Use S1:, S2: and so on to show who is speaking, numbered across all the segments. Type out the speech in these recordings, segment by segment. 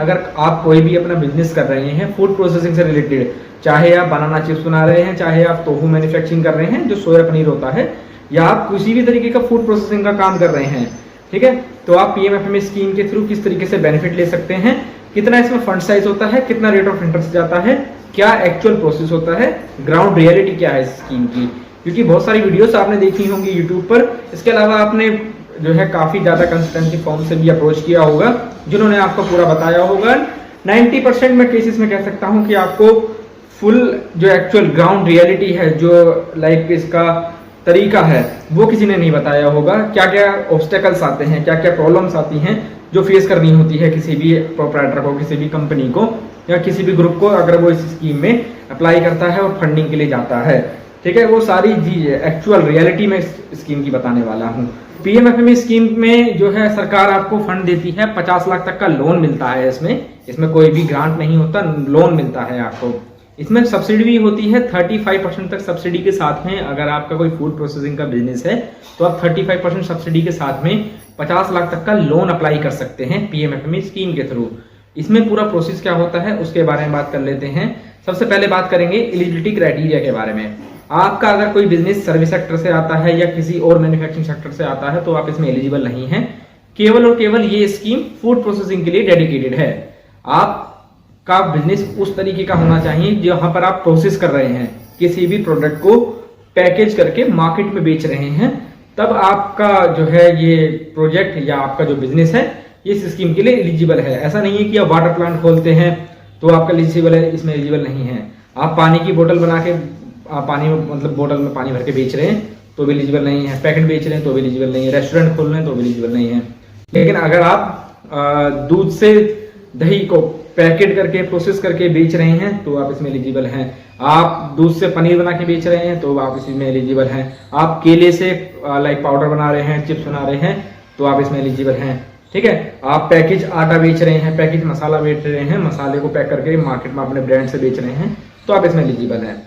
S1: अगर आप कोई भी अपना बिजनेस कर रहे हैं फूड प्रोसेसिंग से रिलेटेड, चाहे आप बनाना चिप्स बना रहे हैं, चाहे आप टोफू मैन्युफैक्चरिंग कर रहे हैं जो सोया पनीर होता है, या आप किसी भी तरीके का फूड प्रोसेसिंग का काम कर रहे हैं, ठीक है, तो आप पीएमएफएमई स्कीम के थ्रू किस तरीके से बेनिफिट ले सकते हैं, कितना इसमें फंड साइज होता है, कितना रेट ऑफ इंटरेस्ट जाता है, क्या एक्चुअल प्रोसेस होता है, ग्राउंड रियलिटी क्या है इस स्कीम की। क्योंकि बहुत सारी वीडियोस आपने देखी होंगी यूट्यूब पर, इसके अलावा आपने जो है काफी ज्यादा कंसल्टेंसी फर्म से भी अप्रोच किया होगा जिन्होंने आपको पूरा बताया होगा। 90% में केसेस में कह सकता हूं कि आपको फुल जो एक्चुअल ग्राउंड रियलिटी है, जो लाइक इसका तरीका है, वो किसी ने नहीं बताया होगा। क्या क्या ऑब्स्टेकल्स आते हैं, क्या क्या प्रॉब्लम्स आती हैं जो फेस करनी होती है किसी भी प्रोप्राइटर को, किसी भी कंपनी को या किसी भी ग्रुप को, अगर वो इस स्कीम में अप्लाई करता है और फंडिंग के लिए जाता है, ठीक है, वो सारी चीज एक्चुअल रियलिटी में इस स्कीम की बताने वाला हूँ। पीएमएफएमई स्कीम में जो है सरकार आपको फंड देती है, 50 लाख तक का लोन मिलता है। इसमें कोई भी ग्रांट नहीं होता, लोन मिलता है आपको। इसमें सब्सिडी भी होती है 35% तक सब्सिडी के साथ में। अगर आपका कोई फूड प्रोसेसिंग का बिजनेस है तो आप 35% सब्सिडी के साथ में 50 लाख तक का लोन अप्लाई कर सकते हैं पीएमएफएमई स्कीम के थ्रू। इसमें पूरा प्रोसेस क्या होता है उसके बारे में बात कर लेते हैं। सबसे पहले बात करेंगे एलिजिबिलिटी क्राइटेरिया के बारे में। आपका अगर कोई बिजनेस सर्विस सेक्टर से आता है या किसी और मैन्युफैक्चरिंग सेक्टर से आता है तो आप इसमें एलिजिबल नहीं है। केवल और केवल ये स्कीम फूड प्रोसेसिंग के लिए डेडिकेटेड है। आपका बिजनेस उस तरीके का होना चाहिए जहां पर आप प्रोसेस कर रहे हैं, किसी भी प्रोडक्ट को पैकेज करके मार्केट में बेच रहे हैं, तब आपका जो है ये प्रोजेक्ट या आपका जो बिजनेस है ये इस स्कीम के लिए एलिजिबल है। ऐसा नहीं है कि आप वाटर प्लांट खोलते हैं तो आपका एलिजिबल है, इसमें एलिजिबल नहीं है। आप पानी की बोतल बना के पानी मतलब बोतल में पानी भर के बेच रहे हैं तो भी एलिजिबल नहीं है। पैकेट बेच रहे हैं तो भी एलिजिबल नहीं है। रेस्टोरेंट खोल रहे हैं तो भी एलिजिबल नहीं है। लेकिन अगर आप दूध से दही को पैकेट करके प्रोसेस करके बेच रहे हैं तो आप इसमें एलिजिबल हैं। आप दूध से पनीर बना के बेच रहे हैं तो आप इसमें एलिजिबल हैं। आप केले से लाइक पाउडर बना रहे हैं, चिप्स बना रहे हैं तो आप इसमें एलिजिबल हैं, ठीक है। आप पैकेज आटा बेच रहे हैं, पैकेज मसाला बेच रहे हैं, मसाले को पैक करके मार्केट में अपने ब्रांड से बेच रहे हैं तो आप इसमें एलिजिबल हैं।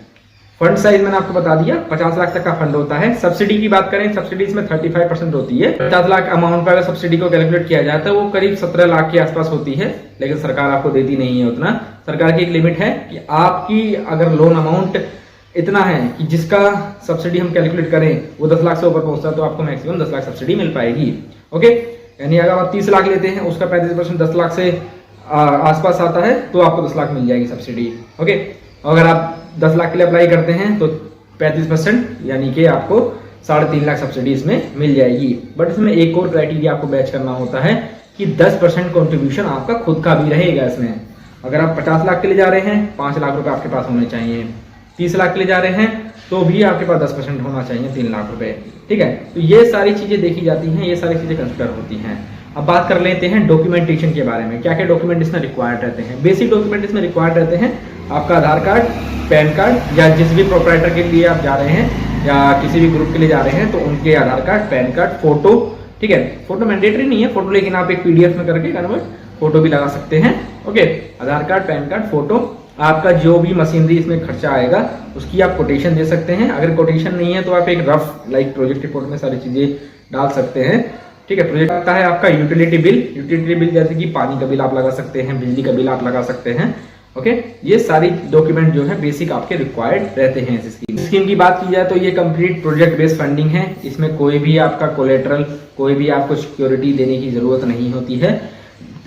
S1: फंड साइज मैंने आपको बता दिया, 50 लाख तक का फंड होता है। सब्सिडी की बात करें, सब्सिडी इसमें 35% होती है। 50 लाख अमाउंट पर अगर सब्सिडी को कैलकुलेट किया जाए तो वो करीब 17 लाख के आसपास होती है, लेकिन सरकार आपको देती नहीं है उतना। सरकार की एक लिमिट है कि आपकी अगर लोन अमाउंट इतना है कि जिसका सब्सिडी हम कैलकुलेट करें वो 10 लाख से ऊपर पहुंचता है तो आपको मैक्सिमम 10 लाख सब्सिडी मिल पाएगी, ओके। यानी अगर आप 30 लाख लेते हैं उसका 35% 10 लाख से आसपास आता है तो आपको 10 लाख मिल जाएगी सब्सिडी, ओके। अगर आप 10 लाख के लिए अप्लाई करते हैं तो 35% यानी कि आपको 3.5 लाख सब्सिडी इसमें मिल जाएगी। बट इसमें एक और क्राइटेरिया आपको बैच करना होता है कि 10% कॉन्ट्रीब्यूशन आपका खुद का भी रहेगा इसमें। अगर आप 50 लाख के लिए जा रहे हैं 5 लाख रुपए आपके पास होने चाहिए। 30 लाख के लिए जा रहे हैं तो भी आपके पास 10% होना चाहिए, 3 लाख रुपए, ठीक है। तो ये सारी चीजें देखी जाती हैं, ये सारी चीजें कंसिडर होती हैं। अब बात कर लेते हैं डॉक्यूमेंटेशन के बारे में। क्या क्या डॉक्यूमेंट इसमें रिक्वायर्ड रहते हैं। बेसिक डॉक्यूमेंट इसमें रिक्वायर्ड रहते हैं आपका आधार कार्ड, पैन कार्ड, या जिस भी प्रोप्राइटर के लिए आप जा रहे हैं या किसी भी ग्रुप के लिए जा रहे हैं तो उनके आधार कार्ड, पैन कार्ड, फोटो, ठीक है। फोटो मैंडेटरी नहीं है फोटो, लेकिन आप एक पीडीएफ में करके कन्वर्ट फोटो भी लगा सकते हैं, ओके। आधार कार्ड, पैन कार्ड, फोटो, आपका जो भी मशीनरी इसमें खर्चा आएगा उसकी आप कोटेशन दे सकते हैं। अगर कोटेशन नहीं है तो आप एक रफ लाइक प्रोजेक्ट रिपोर्ट में सारी चीजें डाल सकते हैं, ठीक है। प्रोजेक्ट आता है आपका यूटिलिटी बिल जैसे कि पानी का बिल आप लगा सकते हैं, बिजली का बिल आप लगा सकते हैं, ओके। ये सारी डॉक्यूमेंट जो है बेसिक आपके रिक्वायर्ड रहते हैं इस स्कीम की बात की जाए तो ये कंप्लीट प्रोजेक्ट बेस्ड फंडिंग है। इसमें कोई भी आपका कोलेटरल, कोई भी आपको सिक्योरिटी देने की जरूरत नहीं होती है।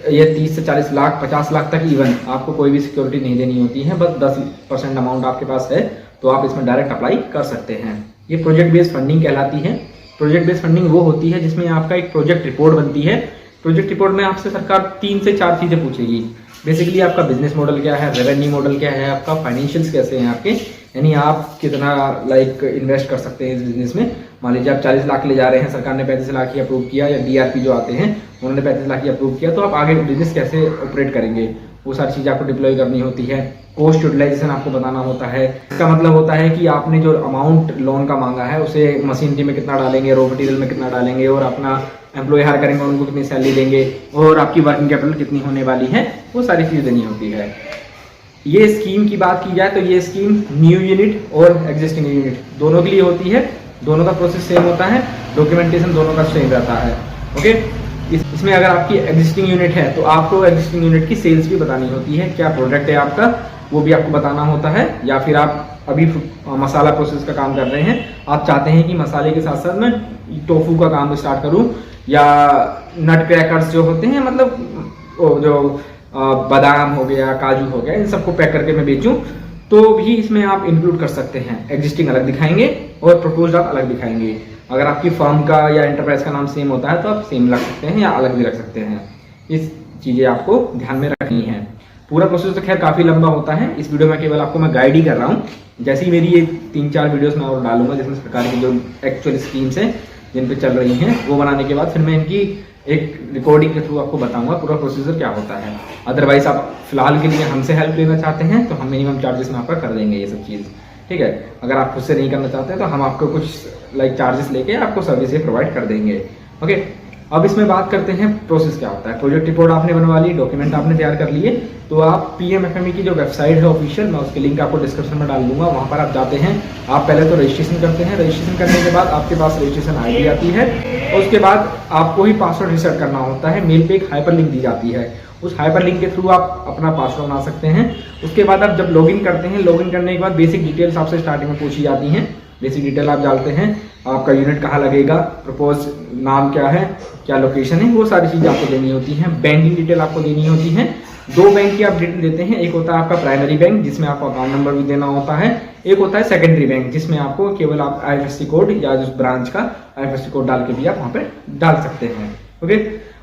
S1: ये 30 से 40 लाख, 50 लाख तक इवन आपको कोई भी सिक्योरिटी नहीं देनी होती है। बस 10% अमाउंट आपके पास है तो आप इसमें डायरेक्ट अप्लाई कर सकते हैं। ये प्रोजेक्ट बेस्ड फंडिंग कहलाती है। प्रोजेक्ट बेस्ड फंडिंग वो होती है जिसमें आपका एक प्रोजेक्ट रिपोर्ट बनती है। प्रोजेक्ट रिपोर्ट में आपसे सरकार 3 से 4 चीजें पूछेगी। बेसिकली आपका बिजनेस मॉडल क्या है, रेवेन्यू मॉडल क्या है, आपका फाइनेंशियल्स कैसे हैं आपके, यानी आप कितना लाइक इन्वेस्ट कर सकते हैं इस बिजनेस में। मान लीजिए आप 40 लाख ले जा रहे हैं, सरकार ने 35 लाख ही अप्रूव किया, या डीआरपी जो आते हैं उन्होंने 35 लाख ही अप्रूव किया, तो आप आगे बिजनेस कैसे ऑपरेट करेंगे वो सारी चीज़ आपको डिप्लॉय करनी होती है। कॉस्ट यूटिलाइजेशन आपको बताना होता है। इसका मतलब होता है कि आपने जो अमाउंट लोन का मांगा है उसे मशीनरी में कितना डालेंगे, रॉ मटेरियल में कितना डालेंगे, और अपना एम्प्लॉय हायर करेंगे उनको कितनी सैलरी देंगे, और आपकी वर्किंग कैपिटल कितनी होने वाली है, वो सारी चीज़ देनी होती है। ये स्कीम की बात की जाए तो ये स्कीम न्यू यूनिट और एग्जिस्टिंग यूनिट दोनों के लिए होती है। दोनों का प्रोसेस सेम होता है, डॉक्यूमेंटेशन दोनों का सेम रहता है, ओके। इसमें अगर आपकी एग्जिस्टिंग यूनिट है तो आपको एग्जिस्टिंग यूनिट की सेल्स भी बतानी होती है, क्या प्रोडक्ट है आपका वो भी आपको बताना होता है। या फिर आप अभी मसाला प्रोसेस का काम कर रहे हैं, आप चाहते हैं कि मसाले के साथ साथ मैं टोफू का काम स्टार्ट करूं या नट क्रैकर्स जो होते हैं, मतलब जो बादाम हो गया, काजू हो गया, इन सबको पैक करके मैं बेचूं, तो भी इसमें आप इंक्लूड कर सकते हैं। एग्जिस्टिंग अलग दिखाएंगे और प्रपोज्ड आप अलग दिखाएंगे। अगर आपकी फर्म का या एंटरप्राइज का नाम सेम होता है तो आप सेम रख सकते हैं या अलग भी रख सकते हैं। इस चीज़ें आपको ध्यान में रखनी है। पूरा प्रोसेस तो खैर काफ़ी लंबा होता है, इस वीडियो में केवल आपको मैं गाइड ही कर रहा हूँ। जैसे ही मेरी ये 3-4 वीडियोस मैं और डालूंगा जिसमें सरकार की जो एक्चुअल स्कीम्स हैं जिन पे चल रही हैं वो बनाने के बाद फिर मैं इनकी एक रिकॉर्डिंग के थ्रू आपको बताऊंगा पूरा प्रोसीजर क्या होता है। अदरवाइज आप फिलहाल के लिए हमसे हेल्प लेना चाहते हैं तो हम मिनिमम चार्जेस में आपका कर देंगे ये सब चीज़, ठीक है। अगर आप खुद से नहीं करना चाहते हैं तो हम आपको कुछ चार्जेस लेके आपको सर्विस प्रोवाइड कर देंगे, ओके। अब इसमें बात करते हैं प्रोसेस क्या होता है। प्रोजेक्ट रिपोर्ट आपने बनवा ली, डॉक्यूमेंट आपने तैयार कर लिए, तो आप PMFME की जो वेबसाइट है ऑफिशियल, मैं उसके लिंक आपको डिस्क्रिप्शन में डाल दूंगा, वहाँ पर आप जाते हैं। आप पहले तो रजिस्ट्रेशन करते हैं, रजिस्ट्रेशन करने के बाद आपके पास रजिस्ट्रेशन ID आती है और उसके बाद आपको ही पासवर्ड रीसेट करना होता है। मेल पे एक हाइपर लिंक दी जाती है, उस हाइपर लिंक के थ्रू आप अपना पासवर्ड बना सकते हैं। उसके बाद आप जब लॉगिन करते हैं, लॉगिन करने के बाद बेसिक डिटेल्स आपसे स्टार्टिंग में पूछी जाती हैं। बेसिक डिटेल आप डालते हैं, आपका यूनिट कहाँ लगेगा, प्रपोज नाम क्या है, क्या लोकेशन है, वो सारी चीज़ें आपको देनी होती हैं। बैंकिंग डिटेल आपको देनी होती है। 2 बैंक की आप डिटेल देते हैं, एक होता है आपका प्राइमरी बैंक जिसमें आपको अकाउंट नंबर भी देना होता है, एक होता है सेकेंडरी बैंक जिसमें आपको केवल आप IFSC कोड या जिस ब्रांच का IFSC कोड डाल के भी आप वहाँ पे डाल सकते हैं, ओके।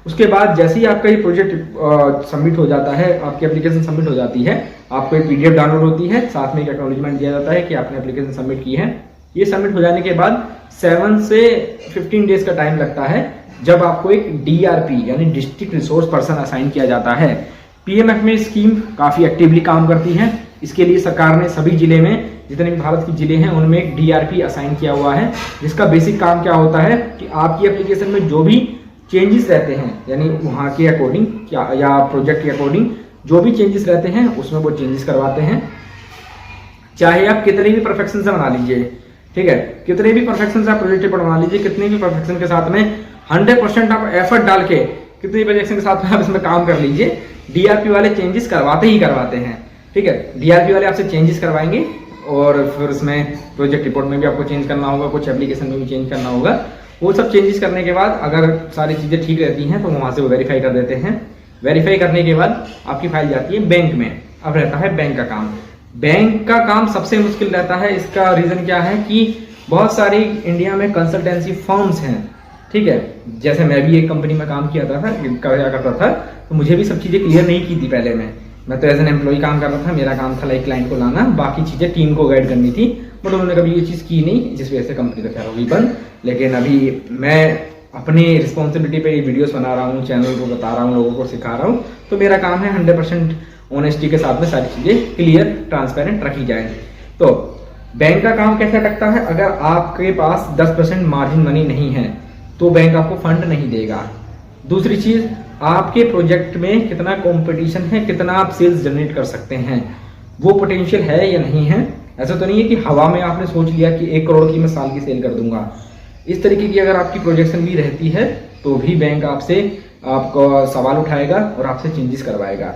S1: उसके बाद जैसे ही आपका ये प्रोजेक्ट सबमिट हो जाता है, आपकी एप्लीकेशन सबमिट हो जाती है, आपको एक PDF डाउनलोड होती है, साथ में एक एक्नॉलेजमेंट दिया जाता है कि आपने एप्लीकेशन सबमिट की है। ये सबमिट हो जाने के बाद 7 से 15 डेज का टाइम लगता है जब आपको एक DRP यानी डिस्ट्रिक्ट रिसोर्स पर्सन असाइन किया जाता है। PMFME स्कीम काफ़ी एक्टिवली काम करती है। इसके लिए सरकार ने सभी जिले में, जितने भी भारत के जिले हैं उनमें एक DRP असाइन किया हुआ है, जिसका बेसिक काम क्या होता है कि आपकी एप्लीकेशन में जो भी चेंजेस रहते हैं, यानी वहाँ के अकॉर्डिंग या प्रोजेक्ट के अकॉर्डिंग जो भी चेंजेस रहते हैं उसमें वो चेंजेस करवाते हैं। चाहे आप कितने भी परफेक्शन से बना लीजिए, ठीक है, कितने भी परफेक्शन से आप प्रोजेक्ट रिपोर्ट बना लीजिए, कितने भी परफेक्शन के साथ में 100% आप एफर्ट डाल के कितने भी परफेक्शन के साथ में आप इसमें काम कर लीजिए, DRP वाले चेंजेस करवाते ही करवाते हैं, ठीक है। DRP वाले आपसे चेंजेस करवाएंगे और फिर उसमें प्रोजेक्ट रिपोर्ट में भी आपको चेंज करना होगा, कुछ एप्लीकेशन में भी चेंज करना होगा। वो सब चेंजेस करने के बाद अगर सारी चीज़ें ठीक रहती हैं तो वहाँ से वो वेरीफाई कर देते हैं। वेरीफाई करने के बाद आपकी फाइल जाती है बैंक में। अब रहता है बैंक का काम। बैंक का काम सबसे मुश्किल रहता है। इसका रीज़न क्या है कि बहुत सारी इंडिया में कंसल्टेंसी फर्म्स हैं, ठीक है। जैसे मैं भी एक कंपनी में काम किया क्या करता था, तो मुझे भी सब चीज़ें क्लियर नहीं की थी पहले मैं तो एज एन एम्प्लॉय काम कर रहा था। मेरा काम था क्लाइंट को लाना, बाकी चीज़ें टीम को गाइड करनी थी, बट उन्होंने कभी ये चीज़ की नहीं, जिस वजह से कंपनी तो खैर होगी बंद। लेकिन अभी मैं अपनी रिस्पॉन्सिबिलिटी पे ये वीडियोस बना रहा हूँ, चैनल को बता रहा हूँ, लोगों को सिखा रहा हूँ, तो मेरा काम है 100% ऑनेस्टी के साथ में सारी चीज़ें क्लियर ट्रांसपेरेंट रखी जाए। तो बैंक का काम कैसे लगता है, अगर आपके पास 10% मार्जिन मनी नहीं है तो बैंक आपको फंड नहीं देगा। दूसरी चीज़, आपके प्रोजेक्ट में कितना कंपटीशन है, कितना आप सेल्स जनरेट कर सकते हैं, वो पोटेंशियल है या नहीं है। ऐसा तो नहीं है कि हवा में आपने सोच लिया कि 1 करोड़ की मैं साल की सेल कर दूंगा। इस तरीके की अगर आपकी प्रोजेक्शन भी रहती है तो भी बैंक आपको सवाल उठाएगा और आपसे चेंजेस करवाएगा।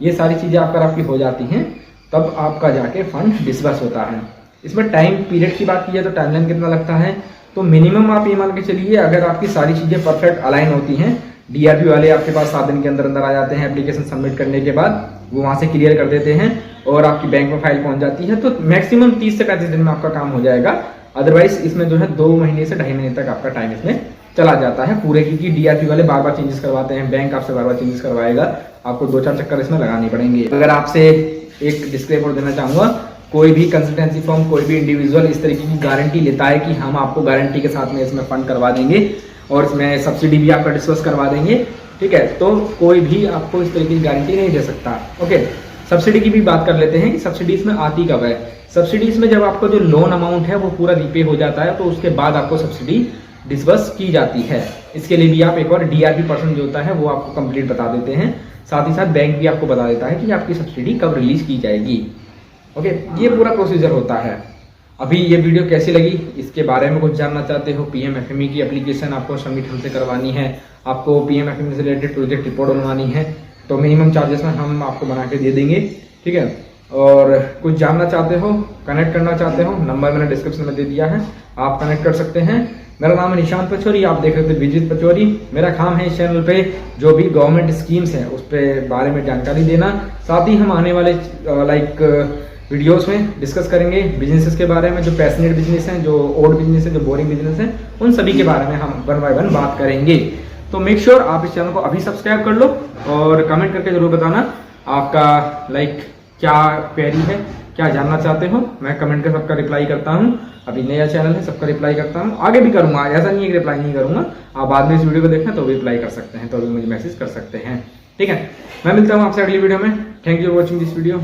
S1: ये सारी चीज़ें अगर आपकी हो जाती हैं तब आपका जाके फंड डिसबर्स होता है। इसमें टाइम पीरियड की बात की जाए तो टाइमलाइन कितना लगता है, तो मिनिमम आप ये मान के चलिए अगर आपकी सारी चीज़ें परफेक्ट अलाइन होती हैं, DRP वाले आपके पास 7 दिन के अंदर आ जाते हैं, एप्लीकेशन सबमिट करने के बाद वो वहाँ से क्लियर कर देते हैं और आपकी बैंक में फाइल पहुँच जाती है, तो मैक्सिमम 30 से 35 दिन में आपका काम हो जाएगा। अदरवाइज इसमें जो है 2 महीने से 2.5 महीने तक आपका टाइम इसमें चला जाता है पूरे, क्योंकि DRP वाले बार बार चेंजेस करवाते हैं, बैंक आपसे बार बार चेंजेस करवाएगा, आपको 2-4 चक्कर इसमें लगाने पड़ेंगे। अगर आपसे एक डिस्क्लेमर देना चाहूँगा, कोई भी कंसल्टेंसी फर्म, कोई भी इंडिविजुअल इस तरीके की गारंटी लेता है कि हम आपको गारंटी के साथ में इसमें फंड करवा देंगे और इसमें सब्सिडी भी आपका डिस्कस करवा देंगे, ठीक है, तो कोई भी आपको इस तरीके की गारंटी नहीं दे सकता, ओके। सब्सिडी की भी बात कर लेते हैं कि सब्सिडी इसमें आती कब है। सब्सिडी इसमें जब आपका जो लोन अमाउंट है वो पूरा रीपे हो जाता है तो उसके बाद आपको सब्सिडी डिस्बर्स की जाती है। इसके लिए भी आप एक बार DRP पर्सन जो होता है वो आपको कंप्लीट बता देते हैं, साथ ही साथ बैंक भी आपको बता देता है कि आपकी सब्सिडी कब रिलीज की जाएगी, ओके। ये पूरा प्रोसीजर होता है। अभी ये वीडियो कैसी लगी, इसके बारे में कुछ जानना चाहते हो, PMFME की एप्लीकेशन आपको सबमिट हमसे करवानी है, आपको PMFME से रिलेटेड प्रोजेक्ट रिपोर्ट बनवानी है, तो मिनिमम चार्जेस में हम आपको बना के दे देंगे, ठीक है। और कुछ जानना चाहते हो, कनेक्ट करना चाहते हो, नंबर मैंने डिस्क्रिप्शन में दे दिया है, आप कनेक्ट कर सकते हैं। मेरा नाम है निशांत पचौरी, आप देख रहे थे विजित पचौरी। मेरा काम है इस चैनल पे जो भी गवर्नमेंट स्कीम्स हैं उस पे बारे में जानकारी देना, साथ ही हम आने वाले वीडियोस में डिस्कस करेंगे बिजनेसेस के बारे में, जो पैशनेट बिजनेस हैं, जो ओल्ड बिजनेस है, जो बोरिंग बिजनेस हैं, उन सभी के बारे में हम 1 बाय 1 बात करेंगे। तो मेक श्योर आप इस चैनल को अभी सब्सक्राइब कर लो और कमेंट करके जरूर बताना आपका क्या क्वेरी है, क्या जानना चाहते हो। मैं कमेंट कर सबका रिप्लाई करता हूँ, अभी नया चैनल है, सबका रिप्लाई करता हूँ, आगे भी करूँगा, ऐसा नहीं है कि रिप्लाई नहीं करूँगा। आप बाद में इस वीडियो को देखना तो भी रिप्लाई कर सकते हैं, तो भी मुझे मैसेज कर सकते हैं, ठीक है। मैं मिलता हूँ आपसे अगली वीडियो में। Thank you for watching this video.